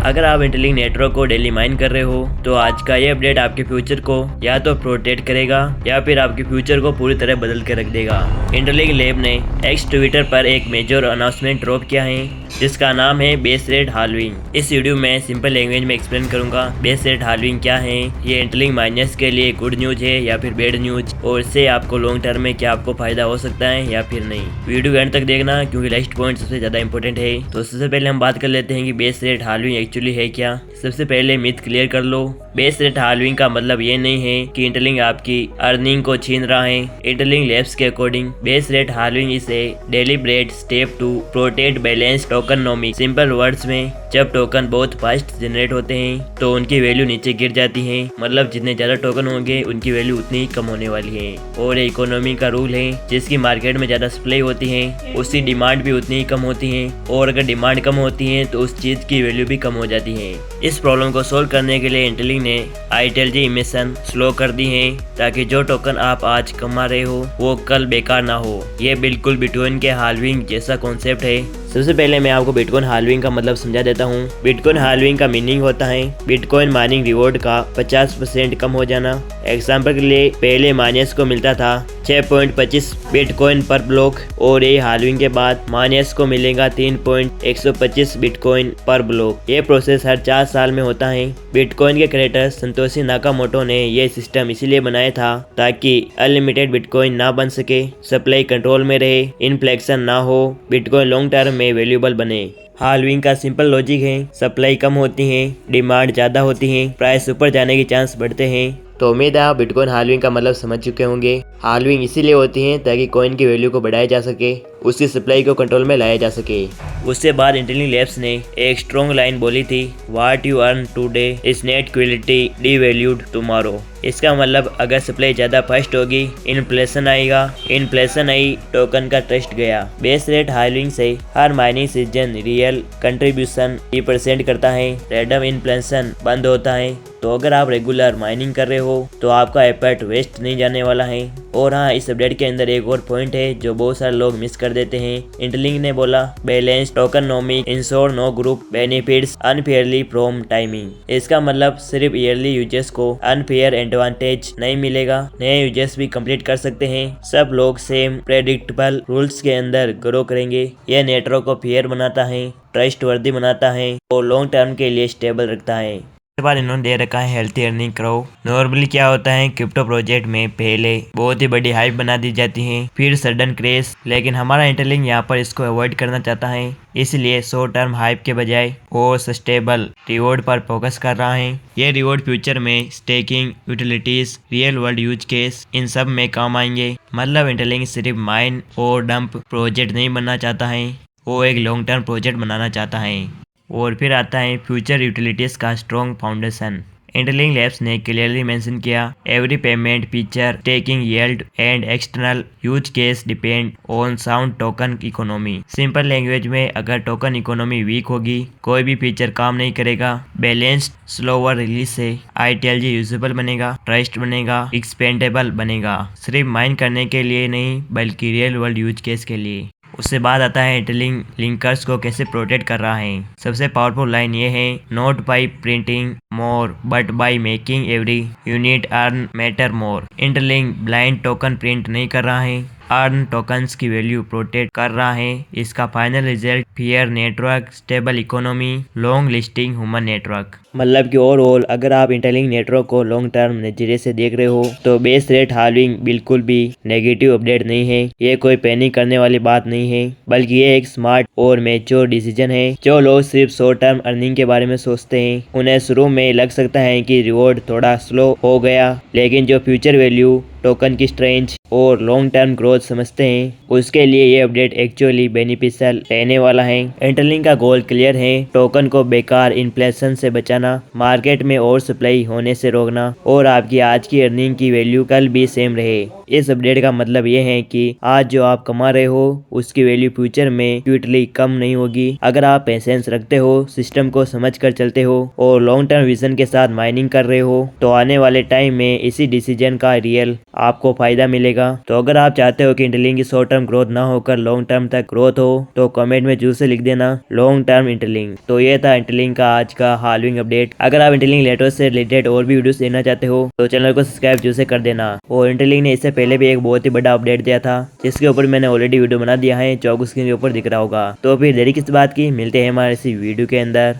अगर आप interlink network को डेली माइन कर रहे हो तो आज का ये अपडेट आपके फ्यूचर को या तो प्रोटेक्ट करेगा या फिर आपके फ्यूचर को पूरी तरह बदल के रख देगा। इंटरलिंक लैब ने एक्स ट्विटर पर एक मेजर अनाउंसमेंट ड्रॉप किया है जिसका नाम है बेस रेट हाल्विंग। इस वीडियो में सिंपल लैंग्वेज में एक्सप्लेन करूंगा बेस रेट हाल्विंग क्या है, ये इंटरलिंक माइनर्स के लिए गुड न्यूज है या फिर बैड न्यूज, और इससे आपको लॉन्ग टर्म में क्या आपको फायदा हो सकता है या फिर नहीं। वीडियो एंड तक देखना क्योंकि लास्ट पॉइंट सबसे ज्यादा इंपॉर्टेंट है। तो सबसे पहले हम बात कर लेते हैं कि बेस रेट हाल्विंग एक्चुअली है क्या। सबसे पहले मिथ क्लियर कर लो। बेस रेट हाल्विंग का मतलब ये नहीं है कि इंटरलिंक आपकी अर्निंग को छीन रहा है। इंटरलिंक लैब्स के according base rate halving is a deliberate step to protect balance tokenomy. Simple words में जब टोकन बहुत फास्ट जनरेट होते हैं तो उनकी वैल्यू नीचे गिर जाती है, मतलब जितने ज्यादा टोकन होंगे उनकी वैल्यू उतनी ही कम होने वाली है। और इकोनॉमी का रूल है, जिसकी मार्केट में ज्यादा सप्लाई होती है उसकी डिमांड भी उतनी ही कम होती है, और अगर डिमांड कम होती है तो उस चीज की वैल्यू भी कम हो जाती है। इस प्रॉब्लम को सोल्व करने के लिए इंटरलिंक ने आईटीएलजी इमिशन स्लो कर दी है ताकि जो टोकन आप आज कमा रहे हो वो कल बेकार ना हो। ये बिल्कुल बिटकॉइन के हाल्विंग जैसा कॉन्सेप्ट है। सबसे पहले मैं आपको बिटकॉइन हाल्विंग का मतलब समझा देता हूँ। बिटकॉइन हाल्विंग का मीनिंग होता है बिटकॉइन माइनिंग रिवॉर्ड का 50% कम हो जाना। एग्जाम्पल के लिए पहले माइनर्स को मिलता था 6.25 बिटकॉइन पर ब्लॉक, और ये हाल्विंग के बाद माइनर्स को मिलेगा 3.125 बिटकॉइन पर ब्लॉक। ये प्रोसेस हर 4 साल में होता है। बिटकॉइन के क्रिएटर संतोशी नाकामोटो ने ये सिस्टम इसीलिए बनाया था ताकि अनलिमिटेड बिटकॉइन ना बन सके, सप्लाई कंट्रोल में रहे, इन्फ्लेक्शन ना हो, बिटकॉइन लॉन्ग टर्म में वैल्यूएबल बने। हाल्विंग का सिंपल लॉजिक है, सप्लाई कम होती है, डिमांड ज़्यादा होती है, प्राइस ऊपर जाने के चांस बढ़ते हैं। तो उम्मीद है आप बिटकॉइन हाल्विंग का मतलब समझ चुके होंगे। हाल्विंग इसीलिए होती है ताकि कॉइन की वैल्यू को बढ़ाया जा सके, उसकी सप्लाई को कंट्रोल में लाया जा सके। उसके बाद इंटरलिंक लैब्स ने एक स्ट्रॉन्ग लाइन बोली थी, what you earn today is net quality devalued tomorrow. इसका मतलब अगर सप्लाई ज्यादा फास्ट होगी इन्फ्लेशन आएगा, इन्फ्लेशन आई टोकन का ट्रस्ट गया। बेस रेट हाल्विंग से हर माइनिंग सीजन रियल कंट्रीब्यूशन 3% करता है, रैंडम इन्फ्लेशन बंद होता है। तो अगर आप रेगुलर माइनिंग कर रहे हो तो आपका एफर्ट वेस्ट नहीं जाने वाला है। और हाँ, इस अपडेट के अंदर एक और पॉइंट है जो बहुत सारे लोग मिस कर देते हैं। इंटरलिंक ने बोला balance tokenomy ensure no group benefits unfairly from timing. इसका मतलब सिर्फ ईयरली यूजर्स को अनफेयर एडवांटेज नहीं मिलेगा, नए यूजर्स भी कंप्लीट कर सकते हैं। सब लोग सेम प्रेडिक्टेबल रूल्स के अंदर ग्रो करेंगे। यह नेटवर्क को फेयर बनाता है, ट्रस्ट वर्दी बनाता है और लॉन्ग टर्म के लिए स्टेबल रखता है। इसके बाद इन्होंने दे रखा है हेल्थी अर्निंग करो। नॉर्मली क्या होता है क्रिप्टो प्रोजेक्ट में पहले बहुत ही बड़ी हाइप बना दी जाती है, फिर सडन क्रेश, लेकिन हमारा इंटरलिंक यहाँ पर इसको अवॉइड करना चाहता है, इसलिए शॉर्ट टर्म हाइप के बजाय वो सस्टेबल रिवॉर्ड पर फोकस कर रहा है। ये रिवॉर्ड फ्यूचर में staking, utilities, real world use case in सब में काम आएंगे। मतलब इंटरलिंक सिर्फ माइन और डंप प्रोजेक्ट नहीं बनना चाहता है, वो एक लॉन्ग टर्म प्रोजेक्ट बनाना चाहता है। और फिर आता है फ्यूचर यूटिलिटीज का स्ट्रॉन्ग फाउंडेशन। इंटरलिंक लैब्स ने क्लियरली मेंशन किया every payment feature taking yield and external use case depend on sound token economy. Simple language में अगर टोकन इकोनॉमी वीक होगी कोई भी फीचर काम नहीं करेगा। बैलेंस्ड स्लोवर रिलीज से आईटीएलजी यूजेबल बनेगा, ट्रस्ट बनेगा, एक्सपेंडेबल बनेगा, सिर्फ माइन करने के लिए नहीं बल्कि रियल वर्ल्ड यूज केस के लिए। उससे बाद आता है इंटरलिंक लिंकर्स को कैसे प्रोटेक्ट कर रहा है। सबसे पावरफुल लाइन ये है, not bye printing more but by making every unit earn matter more. Interlink blind token print नहीं कर रहा है, अर्न टोकन्स की वैल्यू प्रोटेक्ट कर रहा है। इसका final result fair network, stable economy, long listing human network. मतलब कि ओवरऑल अगर आप इंटरलिंक नेटवर्क को लॉन्ग टर्म नजरिए से देख रहे हो तो बेस रेट हाल्विंग बिल्कुल भी नेगेटिव अपडेट नहीं है। ये कोई पैनिक करने वाली बात नहीं है, बल्कि ये एक स्मार्ट और मैच्योर डिसीजन है। जो लोग सिर्फ शॉर्ट टर्म अर्निंग के बारे में सोचते हैं उन्हें शुरू में लग सकता है कि रिवॉर्ड थोड़ा स्लो हो गया, लेकिन जो फ्यूचर वैल्यू, टोकन की स्ट्रेंथ और लॉन्ग टर्म ग्रोथ समझते हैं उसके लिए ये अपडेट एक्चुअली बेनिफिशियल रहने वाला है। इंटरलिंक का गोल क्लियर है, टोकन को बेकार इन्फ्लेशन से बचाना, मार्केट में और सप्लाई होने से रोकना और आपकी आज की अर्निंग की वैल्यू कल भी सेम रहे। इस अपडेट का मतलब ये है कि आज जो आप कमा रहे हो उसकी वैल्यू फ्यूचर में क्विकली कम नहीं होगी। अगर आप पेशेंस रखते हो, सिस्टम को समझ कर चलते हो और लॉन्ग टर्म विजन के साथ माइनिंग कर रहे हो तो आने वाले टाइम में इसी डिसीजन का रियल आपको फायदा मिलेगा। तो अगर आप चाहते हो कि इंटरलिंक की शॉर्ट टर्म ग्रोथ ना होकर लॉन्ग टर्म तक ग्रोथ हो तो कमेंट में जरूर से लिख देना लॉन्ग टर्म इंटरलिंक। तो ये था इंटरलिंक का आज का हालविंग अपडेट। अगर आप इंटरलिंक लेटर से रिलेटेड और भी वीडियोस देखना चाहते हो तो चैनल को सब्सक्राइब जरूर से कर देना। और इंटरलिंक ने इससे पहले भी एक बहुत ही बड़ा अपडेट दिया था जिसके ऊपर मैंने ऑलरेडी वीडियो बना दिया है, जो स्क्रीन के ऊपर दिख रहा होगा। तो फिर देरी किस बात की, मिलते हैं हमारे इसी वीडियो के अंदर।